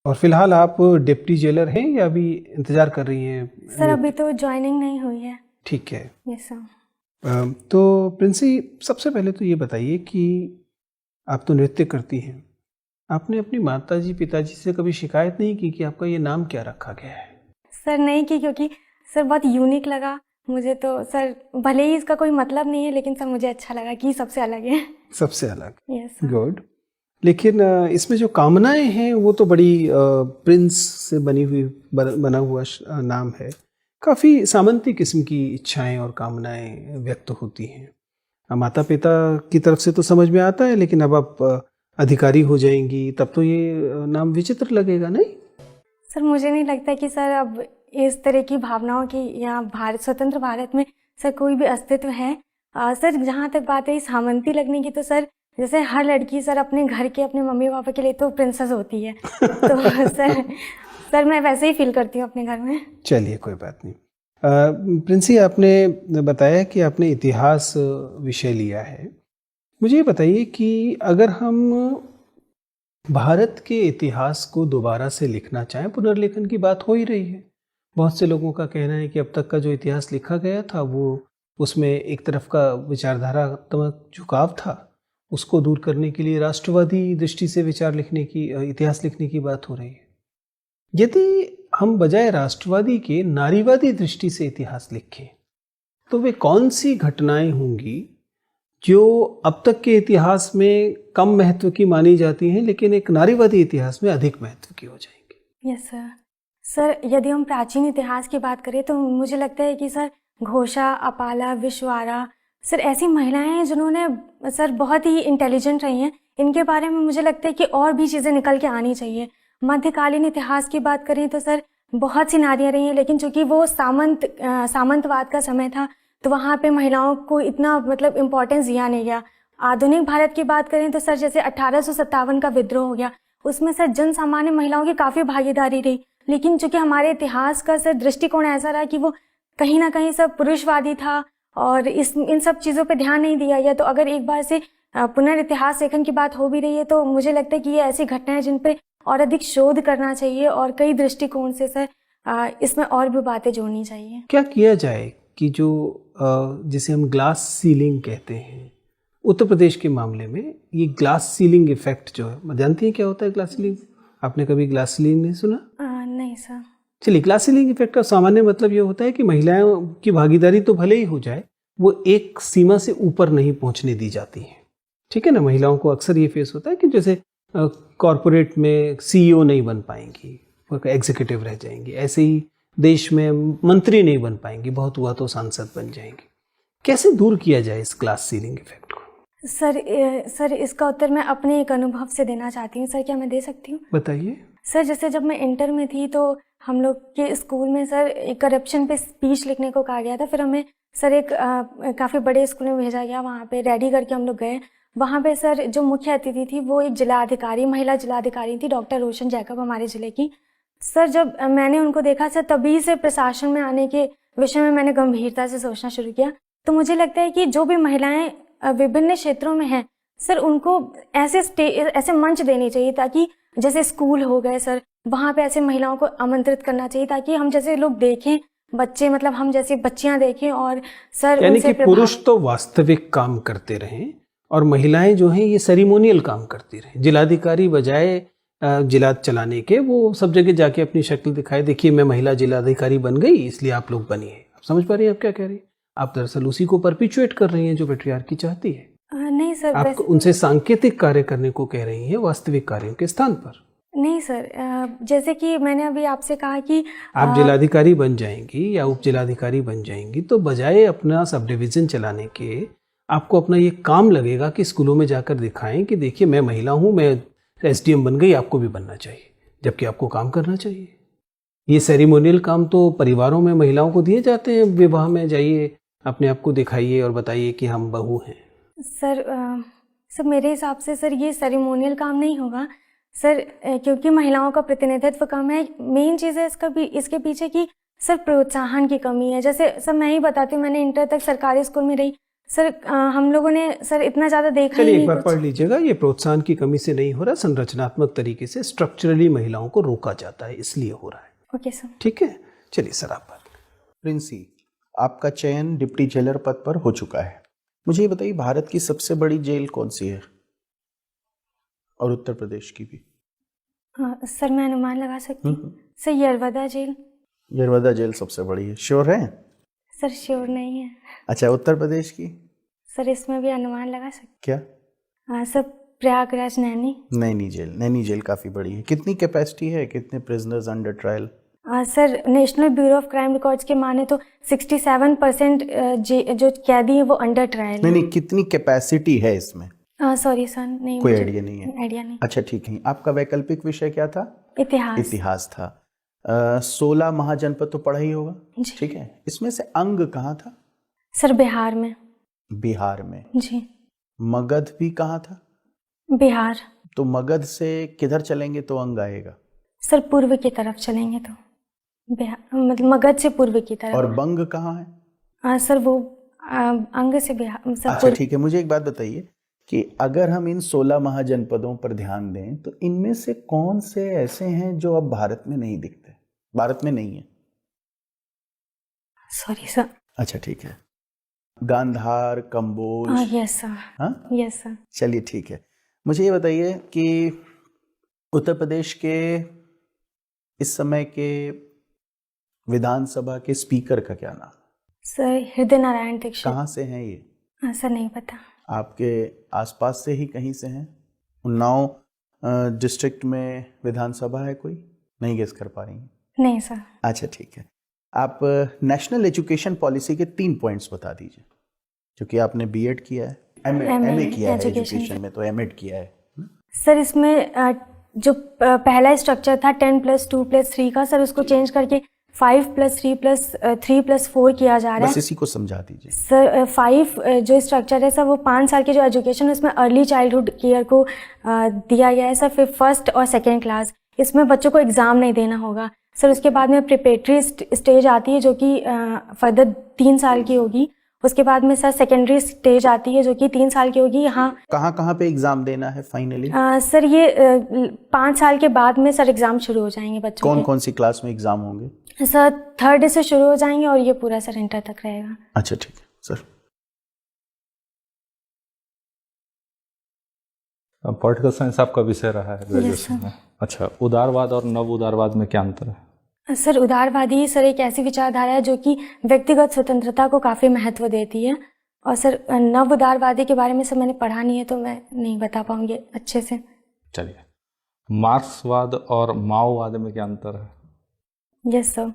और फिलहाल आप डिप्टी जेलर हैं या अभी इंतजार कर रही हैं? सर अभी तो ज्वाइनिंग नहीं हुई है। ठीक है। Yes sir. तो प्रिंसी, सबसे पहले तो ये बताइए कि आप तो नृत्य करती हैं, आपने अपनी माताजी पिताजी से कभी शिकायत नहीं की कि आपका ये नाम क्या रखा गया है? सर नहीं की, क्योंकि सर बहुत यूनिक लगा मुझे तो। सर भले ही इसका कोई मतलब नहीं है, लेकिन सर मुझे अच्छा लगा कि सबसे अलग है। सबसे अलग। Yes sir. गुड। लेकिन इसमें जो कामनाएं हैं वो तो बड़ी प्रिंस से बनी हुई बना हुआ नाम है। काफ़ी सामंती किस्म की इच्छाएं और कामनाएं व्यक्त होती हैं। माता पिता की तरफ से तो समझ में आता है, लेकिन अब आप अधिकारी हो जाएंगी तब तो ये नाम विचित्र लगेगा, नहीं? सर मुझे नहीं लगता कि सर अब इस तरह की भावनाओं की यहाँ स्वतंत्र भारत में सर कोई भी अस्तित्व है। सर जहाँ तक बात है सामंती लगने की, तो सर जैसे हर लड़की सर अपने घर के अपने मम्मी पापा के लिए तो प्रिंसेस होती है। तो सर मैं वैसे ही फील करती हूँ अपने घर में। चलिए, कोई बात नहीं। प्रिंसी, आपने बताया कि आपने इतिहास विषय लिया है। मुझे ये बताइए कि अगर हम भारत के इतिहास को दोबारा से लिखना चाहें, पुनर्लेखन की बात हो ही रही है। बहुत से लोगों का कहना है कि अब तक का जो इतिहास लिखा गया था वो उसमें एक तरफ का विचारधारात्मक झुकाव था, उसको दूर करने के लिए राष्ट्रवादी दृष्टि से विचार लिखने की, इतिहास लिखने की बात हो रही है। यदि हम बजाय राष्ट्रवादी के नारीवादी दृष्टि से इतिहास लिखें तो वे कौन सी घटनाएं होंगी जो अब तक के इतिहास में कम महत्व की मानी जाती हैं, लेकिन एक नारीवादी इतिहास में अधिक महत्व की हो जाएंगी? Yes sir. सर यदि हम प्राचीन इतिहास की बात करें तो मुझे लगता है कि सर घोषा, अपाला, विश्वारा, सर ऐसी महिलाएं हैं जिन्होंने सर बहुत ही इंटेलिजेंट रही हैं। इनके बारे में मुझे लगता है कि और भी चीज़ें निकल के आनी चाहिए। मध्यकालीन इतिहास की बात करें तो सर बहुत सी नारियाँ रही हैं, लेकिन चूंकि वो सामंतवाद का समय था तो वहाँ पे महिलाओं को इतना मतलब इम्पोर्टेंस दिया नहीं गया। आधुनिक भारत की बात करें तो सर जैसे 1857 का विद्रोह हो गया, उसमें सर जन सामान्य महिलाओं की काफ़ी भागीदारी रही। लेकिन चूंकि हमारे इतिहास का सर दृष्टिकोण ऐसा रहा कि वो कहीं ना कहीं सब पुरुषवादी था और इन सब चीज़ों पे ध्यान नहीं दिया गया। तो अगर एक बार से पुनर्इतिहास लेखन की बात हो भी रही है तो मुझे लगता है कि ये ऐसी घटनाएं जिन पे और अधिक शोध करना चाहिए और कई दृष्टिकोण से सर इसमें और भी बातें जोड़नी चाहिए। क्या किया जाए कि जो जिसे हम ग्लास सीलिंग कहते हैं, उत्तर प्रदेश के मामले में ये ग्लास सीलिंग इफेक्ट जो है, जानती हैं क्या होता है ग्लास सीलिंग? आपने कभी ग्लास सीलिंग नहीं सुना? नहीं सर। चलिए, ग्लास सीलिंग इफेक्ट का सामान्य मतलब ये होता है कि महिलाओं की भागीदारी तो भले ही हो जाए, वो एक सीमा से ऊपर नहीं पहुंचने दी जाती है। ठीक है ना? महिलाओं को अक्सर ये फेस होता है कि जैसे कॉरपोरेट में सीईओ नहीं बन पाएंगी, एग्जीक्यूटिव रह जाएंगी, ऐसे ही देश में मंत्री नहीं बन पाएंगी, बहुत हुआ तो सांसद बन जाएंगी। कैसे दूर किया जाए इस ग्लास सीलिंग इफेक्ट को? सर इसका उत्तर मैं अपने एक अनुभव से देना चाहती हूँ। सर क्या मैं दे सकती हूँ? बताइए। सर जैसे जब मैं इंटर में थी तो हम लोग के स्कूल में सर एक करप्शन पे स्पीच लिखने को कहा गया था। फिर हमें सर एक काफ़ी बड़े स्कूल में भेजा गया, वहाँ पे रेडी करके हम लोग गए। वहाँ पे सर जो मुख्य अतिथि थी वो एक जिलाधिकारी, महिला जिलाधिकारी थी, डॉक्टर रोशन जैकब, हमारे ज़िले की। सर जब मैंने उनको देखा सर, तभी से प्रशासन में आने के विषय में मैंने गंभीरता से सोचना शुरू किया। तो मुझे लगता है कि जो भी महिलाएं विभिन्न क्षेत्रों में हैं सर, उनको ऐसे मंच देनी चाहिए, ताकि जैसे स्कूल हो गए सर, वहाँ पे ऐसे महिलाओं को आमंत्रित करना चाहिए ताकि हम जैसे लोग देखें, बच्चे मतलब हम जैसे बच्चियां देखें और सर यानी कि पुरुष तो वास्तविक काम करते रहें और महिलाएं जो हैं ये सेरिमोनियल काम करती रहें। जिलाधिकारी बजाय जिला चलाने के वो सब जगह जाके अपनी शक्ल दिखाए, देखिए मैं महिला जिलाधिकारी बन गई इसलिए आप लोग बनिए। आप समझ पा रही हैं आप क्या कह रही हैं? आप दरअसल उसी को परपिचुएट कर रही हैं जो पेट्रियार्की चाहती है। नहीं सर, आप उनसे सांकेतिक कार्य करने को कह रही हैं वास्तविक कार्यों के स्थान पर। नहीं सर, जैसे कि मैंने अभी आपसे कहा कि आप जिलाधिकारी बन जाएंगी या उप जिलाधिकारी बन जाएंगी तो बजाय अपना सब डिवीजन चलाने के आपको अपना ये काम लगेगा कि स्कूलों में जाकर दिखाएं कि देखिए मैं महिला हूं, मैं एसडीएम बन गई, आपको भी बनना चाहिए, जबकि आपको काम करना चाहिए। ये सेरिमोनियल काम तो परिवारों में महिलाओं को दिए जाते हैं, विवाह में जाइए अपने आप को दिखाइए और बताइए कि हम बहू हैं। सर मेरे हिसाब से सर ये सेरिमोनियल काम नहीं होगा सर, क्योंकि महिलाओं का प्रतिनिधित्व कम है। मेन चीज़ है इसके पीछे की सर प्रोत्साहन की कमी है। जैसे सर मैं ही बताती हूँ, मैंने इंटर तक सरकारी स्कूल में रही सर हम लोगों ने सर इतना ज़्यादा देखा ही चलिए एक नहीं बार कुछ। पढ़ लीजिएगा। ये प्रोत्साहन की कमी से नहीं हो रहा, संरचनात्मक तरीके से स्ट्रक्चरली महिलाओं को रोका जाता है, इसलिए हो रहा है। Okay sir. ठीक है, चलिए सर आप बात। प्रिंसी, आपका चयन डिप्टी जेलर पद पर हो चुका है। मुझे ये बताइए, भारत की सबसे बड़ी जेल कौन सी है, और उत्तर प्रदेश की भी? सर मैं अनुमान लगा सकती हूँ। Sir Yerwada jail. Yerwada jail सबसे बड़ी है, श्योर है? सर श्योर नहीं है। अच्छा, उत्तर प्रदेश की? सर इसमें भी अनुमान लगा सकते। क्या? सर प्रयागराज नैनी। नैनी जेल काफ़ी बड़ी है। कितनी कैपेसिटी है, कितने prisoners under trial? Sir national bureau of crime records के माने तो 67% जो कैदी हैं वो अंडर ट्रायल है। नहीं, कितनी कैपेसिटी है इसमें? सॉरी सर, नहीं कोई मुझे आइडिया नहीं है? आइडिया नहीं। अच्छा ठीक है। आपका वैकल्पिक विषय क्या था? इतिहास। था। 16 महाजनपद तो पढ़ा ही होगा, जी। ठीक है। इसमें से अंग कहाँ था? सर बिहार में। बिहार में। जी। मगध भी कहाँ था? बिहार। तो मगध से किधर चलेंगे तो अंग आएगा? सर पूर्व की तरफ चलेंगे तो बिहार, मतलब मगध से पूर्व की तरफ। और बंग कहाँ है? सर वो अंग से बिहार सर अच्छा ठीक है। मुझे एक बात बताइए कि अगर हम इन 16 महाजनपदों पर ध्यान दें तो इनमें से कौन से ऐसे हैं जो अब भारत में नहीं दिखते, भारत में नहीं है? Sorry sir. अच्छा ठीक है। गांधार, कंबोज। Yes sir. हाँ, यस सर। चलिए ठीक है। मुझे ये बताइए कि उत्तर प्रदेश के इस समय के विधानसभा के स्पीकर का क्या नाम? सर हृदय नारायण दीक्षित। कहाँ से हैं ये? सर नहीं पता। आपके आसपास से ही कहीं से हैं? उन्नाव डिस्ट्रिक्ट में विधानसभा है कोई? नहीं गेस कर पा रही हैं? नहीं सर। अच्छा ठीक है। आप नेशनल एजुकेशन पॉलिसी के 3 पॉइंट्स बता दीजिए, क्योंकि आपने बीएड किया है, एमए किया है, एजुकेशन में तो एमएड किया है। सर इसमें जो पहला स्ट्रक्चर था 10+2+3 का, सर उसको चेंज करके 5+3+3+4 किया जा रहा बस है। इसी को समझा दीजिए। सर 5 जो स्ट्रक्चर है सर वो 5 साल की जो एजुकेशन है उसमें अर्ली चाइल्डहुड केयर को दिया गया है सर। फिर 1st और 2nd क्लास, इसमें बच्चों को एग्ज़ाम नहीं देना होगा सर। उसके बाद में प्रिपरेटरी स्टेज आती है जो कि फर्दर 3 साल की होगी। उसके बाद में सर सेकेंडरी स्टेज आती है जो कि 3 साल की होगी। यहाँ कहाँ पे एग्जाम देना है फाइनली? सर ये 5 साल के बाद में सर एग्ज़ाम शुरू हो जाएंगे बच्चों कौन के। कौन सी क्लास में एग्जाम होंगे? सर 3rd से शुरू हो जाएंगे और ये पूरा सर इंटर तक रहेगा। अच्छा ठीक है सर। पॉलिटिकल साइंस आपका विषय रहा है ग्रेजुएशन में। अच्छा, उदारवाद और नव उदारवाद में क्या अंतर है? सर उदारवादी सर एक ऐसी विचारधारा है जो कि व्यक्तिगत स्वतंत्रता को काफ़ी महत्व देती है। और सर नव उदारवादी के बारे में सर मैंने पढ़ा नहीं है तो मैं नहीं बता पाऊंगी अच्छे से। चलिए, मार्क्सवाद और माओवाद में क्या अंतर है? Yes sir.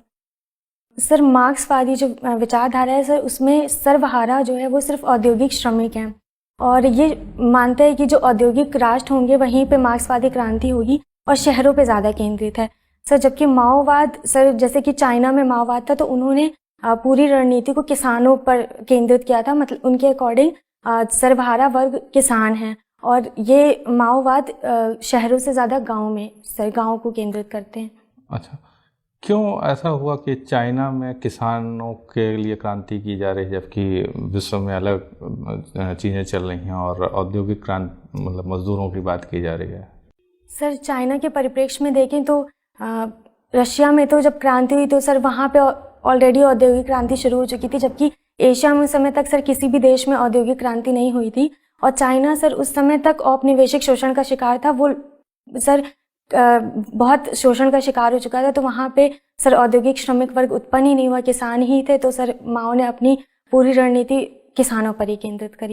सर मार्क्सवादी जो विचारधारा है सर उसमें सर्वहारा जो है वो सिर्फ औद्योगिक श्रमिक हैं और ये मानते हैं कि जो औद्योगिक राष्ट्र होंगे वहीं पे मार्क्सवादी क्रांति होगी और शहरों पे ज़्यादा केंद्रित है सर। जबकि माओवाद सर जैसे कि चाइना में माओवाद था तो उन्होंने पूरी रणनीति को किसानों पर केंद्रित किया था। मतलब उनके अकॉर्डिंग सर्वहारा वर्ग किसान हैं और ये माओवाद शहरों से ज़्यादा गाँव में सर गाँव को केंद्रित करते हैं। अच्छा, क्यों ऐसा हुआ कि चाइना में किसानों के लिए क्रांति की जा रही है जबकि विश्व में अलग चीज़ें चल रही हैं और औद्योगिक क्रांति मतलब मजदूरों की बात की जा रही है? सर चाइना के परिप्रेक्ष्य में देखें तो रशिया में तो जब क्रांति हुई तो सर वहाँ पे ऑलरेडी औद्योगिक क्रांति शुरू हो चुकी थी। जबकि एशिया में उस समय तक सर किसी भी देश में औद्योगिक क्रांति नहीं हुई थी और चाइना सर उस समय तक औपनिवेशिक शोषण का शिकार था। वो सर बहुत शोषण का शिकार हो चुका था तो वहाँ पे सर औद्योगिक श्रमिक वर्ग उत्पन्न ही नहीं हुआ, किसान ही थे। तो सर माओ ने अपनी पूरी रणनीति किसानों पर ही केंद्रित करी।